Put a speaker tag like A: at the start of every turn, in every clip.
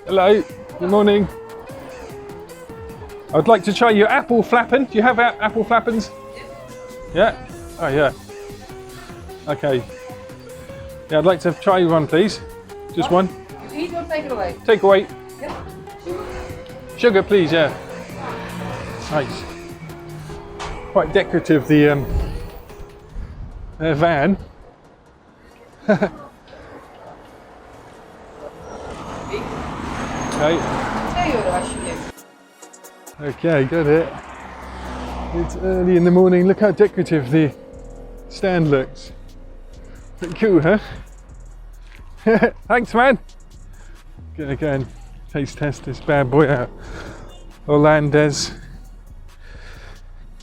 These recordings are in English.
A: Hello, good morning. I'd like to try your Appelflappen. Do you have Appelflappens? Yeah? Oh yeah. Okay. Yeah, I'd like to try one, please. Just one.
B: You eat or take it away?
A: Take away.
B: Yeah.
A: Sugar, please, yeah. Nice. Quite decorative, the van. Okay.
B: 2 euro alsjeblieft.
A: Okay, got it. It's early in the morning. Look how decorative the stand looks. Pretty cool, huh? Thanks, man. Gonna go and taste test this bad boy out. Hollandaise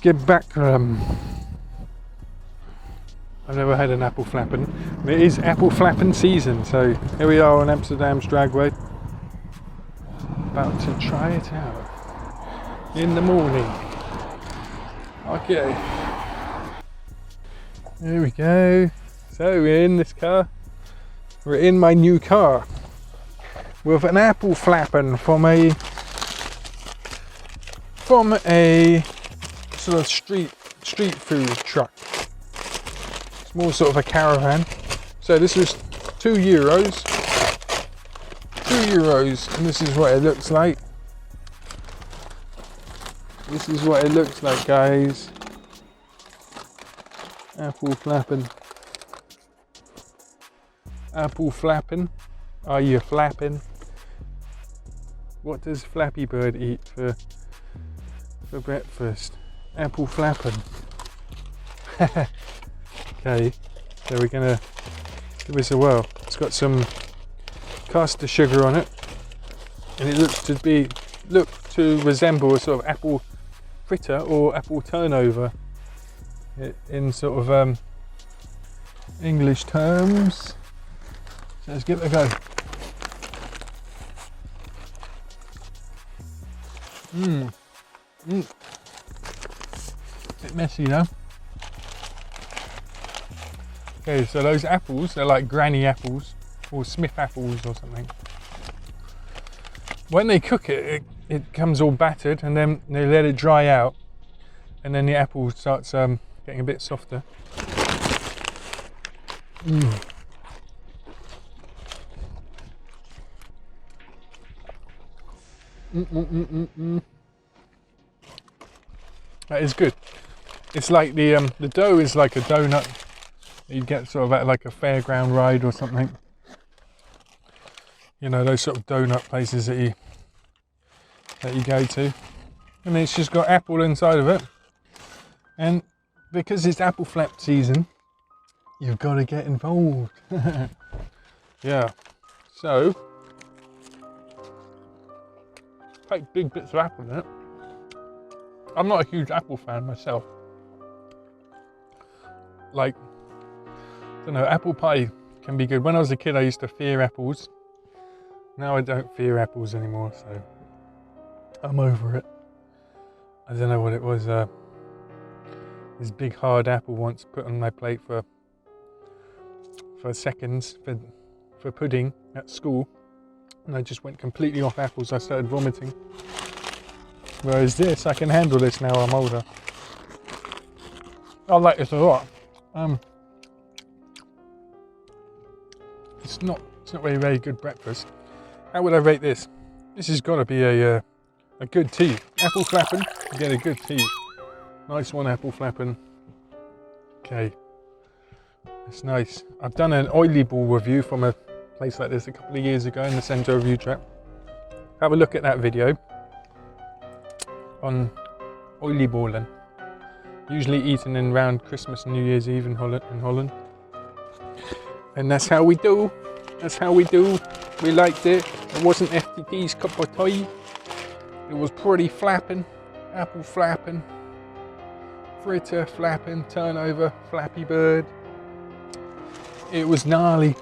A: gebakken. I've never had an Appelflappen. It is Appelflappen season, so here we are on Amsterdam's dragway. About to try it out in the morning. Okay. There we go. So we're in this car. We're in my new car with an Appelflappen from a sort of street food truck. It's more sort of a caravan. So this was €2. €2, and this is what it looks like. This is what it looks like, guys. Appelflappen. Appelflappen. Are you flapping? What does Flappy Bird eat for breakfast? Appelflappen. Okay, so we're gonna give this a whirl. It's got some caster sugar on it, and it looks to resemble a sort of apple fritter or apple turnover in sort of English terms. So let's give it a go. Bit messy though. Okay, so those apples, they're like granny apples or Smith apples or something. When they cook it, it comes all battered, and then they let it dry out, and then the apple starts getting a bit softer. That is good. It's like the dough is like a donut. You'd get sort of at like a fairground ride or something. You know, those sort of donut places that you go to. And it's just got apple inside of it. And because it's Appelflap season, you've got to get involved. Yeah. So, take big bits of apple in it. I'm not a huge apple fan myself. Like, I don't know, apple pie can be good. When I was a kid, I used to fear apples. Now I don't fear apples anymore, so I'm over it. I don't know what it was. This big hard apple once put on my plate for seconds for pudding at school, and I just went completely off apples. I started vomiting. Whereas this, I can handle this now. I'm older. I like this a lot. It's not very good breakfast. How would I rate this? This has got to be a good tea. Appelflappen, you get a good tea. Nice one, Appelflappen. Okay, it's nice. I've done an oily ball review from a place like this a couple of years ago in the centre of Utrecht. Have a look at that video on oily ballen. Usually eaten in around Christmas and New Year's Eve in Holland. And that's how we do. That's how we do. We liked it. It wasn't FTT's cup of tea. It was pretty flapping, Appelflappen, Fritter, flapping, turnover, Flappy Bird. It was gnarly.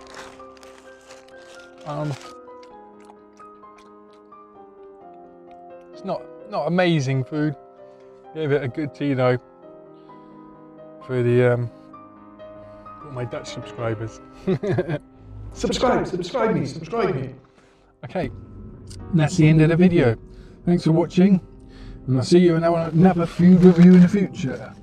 A: It's not amazing food. Gave it a good tea though for the for my Dutch subscribers. Subscribe me. Okay, And that's the end of the video. Thanks for watching, and I'll see you in another food review in the future.